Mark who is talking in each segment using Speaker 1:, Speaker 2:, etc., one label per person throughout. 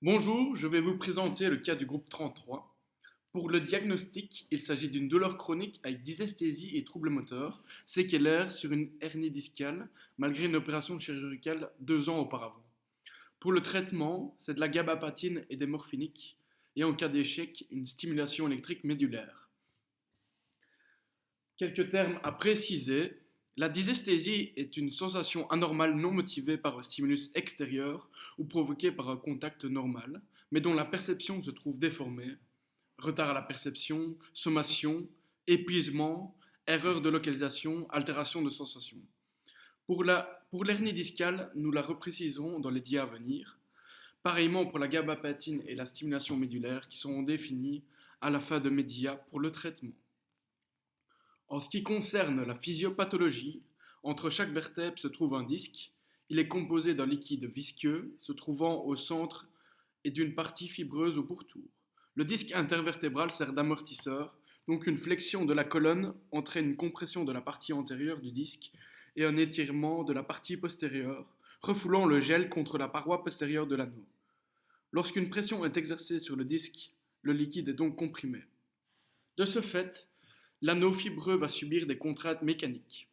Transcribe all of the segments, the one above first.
Speaker 1: Bonjour, je vais vous présenter le cas du groupe 33. Pour le diagnostic, il s'agit d'une douleur chronique avec dysesthésie et troubles moteurs, séquelaires sur une hernie discale, malgré une opération chirurgicale 2 ans auparavant. Pour le traitement, c'est de la gabapatine et des morphiniques, et en cas d'échec, une stimulation électrique médulaire. Quelques termes à préciser. La dysesthésie est une sensation anormale non motivée par un stimulus extérieur ou provoquée par un contact normal, mais dont la perception se trouve déformée. Retard à la perception, sommation, épuisement, erreur de localisation, altération de sensation. Pour l'hernie discale, nous la repréciserons dans les dias à venir. Pareillement pour la gabapatine et la stimulation médulaire qui seront définies à la fin de mes dias pour le traitement. En ce qui concerne la physiopathologie, entre chaque vertèbre se trouve un disque. Il est composé d'un liquide visqueux se trouvant au centre et d'une partie fibreuse au pourtour. Le disque intervertébral sert d'amortisseur, donc une flexion de la colonne entraîne une compression de la partie antérieure du disque et un étirement de la partie postérieure, refoulant le gel contre la paroi postérieure de l'anneau. Lorsqu'une pression est exercée sur le disque, le liquide est donc comprimé. De ce fait, l'anneau fibreux va subir des contraintes mécaniques.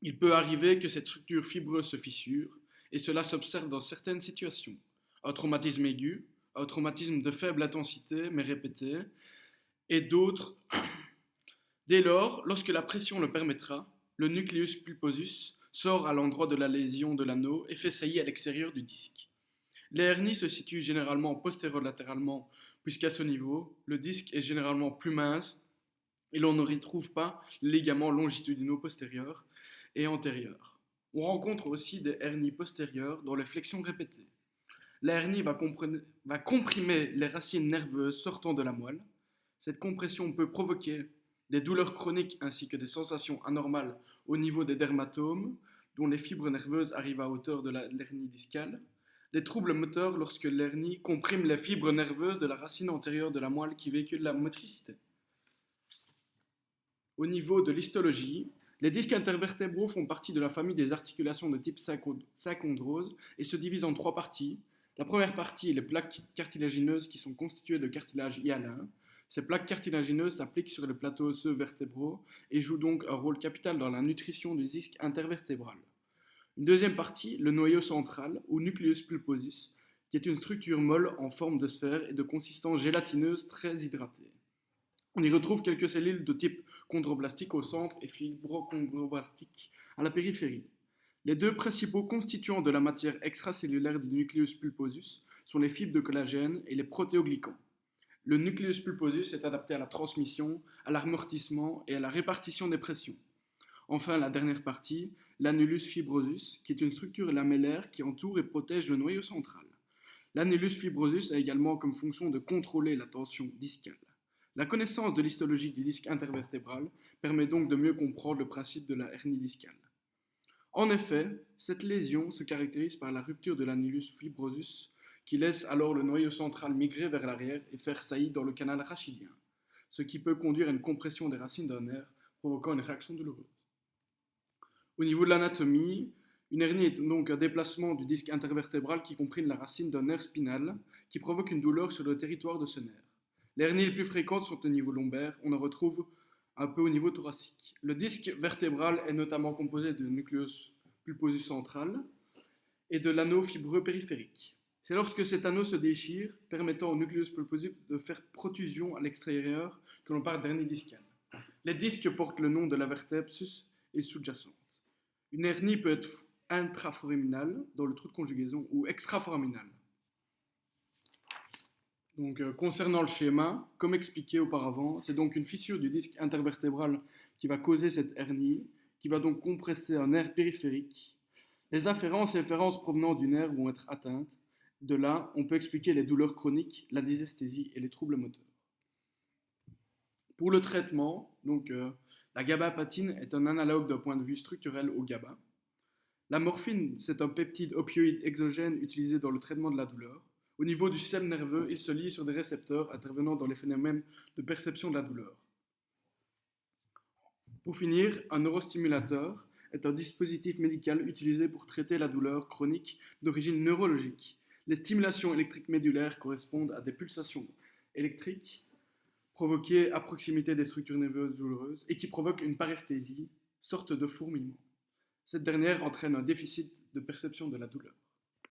Speaker 1: Il peut arriver que cette structure fibreuse se fissure, et cela s'observe dans certaines situations. Un traumatisme aigu, un traumatisme de faible intensité mais répété, et d'autres. Dès lors, lorsque la pression le permettra, le nucleus pulposus sort à l'endroit de la lésion de l'anneau et fait saillie à l'extérieur du disque. Les hernies se situent généralement postérolatéralement, puisqu'à ce niveau, le disque est généralement plus mince et l'on ne retrouve pas les ligaments longitudinaux postérieurs et antérieurs. On rencontre aussi des hernies postérieures dans les flexions répétées. La hernie va comprimer les racines nerveuses sortant de la moelle. Cette compression peut provoquer des douleurs chroniques ainsi que des sensations anormales au niveau des dermatomes, dont les fibres nerveuses arrivent à hauteur de l'hernie discale. Des troubles moteurs lorsque l'hernie comprime les fibres nerveuses de la racine antérieure de la moelle qui véhicule la motricité. Au niveau de l'histologie, les disques intervertébraux font partie de la famille des articulations de type synchondrose et se divisent en 3 parties. La première partie est les plaques cartilagineuses qui sont constituées de cartilage hyalin. Ces plaques cartilagineuses s'appliquent sur les plateaux osseux vertébraux et jouent donc un rôle capital dans la nutrition du disque intervertébral. Une deuxième partie, le noyau central, ou nucleus pulposus, qui est une structure molle en forme de sphère et de consistance gélatineuse très hydratée. On y retrouve quelques cellules de type chondroblastique au centre et fibrochondroblastique à la périphérie. Les deux principaux constituants de la matière extracellulaire du nucleus pulposus sont les fibres de collagène et les protéoglycans. Le nucleus pulposus est adapté à la transmission, à l'amortissement et à la répartition des pressions. Enfin, la dernière partie, l'annulus fibrosus, qui est une structure lamellaire qui entoure et protège le noyau central. L'annulus fibrosus a également comme fonction de contrôler la tension discale. La connaissance de l'histologie du disque intervertébral permet donc de mieux comprendre le principe de la hernie discale. En effet, cette lésion se caractérise par la rupture de l'annulus fibrosus qui laisse alors le noyau central migrer vers l'arrière et faire saillie dans le canal rachidien, ce qui peut conduire à une compression des racines d'un nerf, provoquant une réaction douloureuse. Au niveau de l'anatomie, une hernie est donc un déplacement du disque intervertébral qui comprime la racine d'un nerf spinal qui provoque une douleur sur le territoire de ce nerf. Les hernies les plus fréquentes sont au niveau lombaire, on en retrouve un peu au niveau thoracique. Le disque vertébral est notamment composé de nucleus pulposus central et de l'anneau fibreux périphérique. C'est lorsque cet anneau se déchire, permettant au nucleus pulposus de faire protrusion à l'extérieur, que l'on parle d'hernie discale. Les disques portent le nom de la vertèbre sus et sous-jacente. Une hernie peut être intraforaminale dans le trou de conjugaison ou extraforaminale. Donc, concernant le schéma, comme expliqué auparavant, c'est donc une fissure du disque intervertébral qui va causer cette hernie, qui va donc compresser un nerf périphérique. Les afférences et efférences provenant du nerf vont être atteintes. De là, on peut expliquer les douleurs chroniques, la dysesthésie et les troubles moteurs. Pour le traitement, la gabapatine est un analogue d'un point de vue structurel au GABA. La morphine, c'est un peptide opioïde exogène utilisé dans le traitement de la douleur. Au niveau du système nerveux, il se lie sur des récepteurs intervenant dans les phénomènes de perception de la douleur. Pour finir, un neurostimulateur est un dispositif médical utilisé pour traiter la douleur chronique d'origine neurologique. Les stimulations électriques médulaires correspondent à des pulsations électriques provoquées à proximité des structures nerveuses douloureuses et qui provoquent une paresthésie, sorte de fourmillement. Cette dernière entraîne un déficit de perception de la douleur.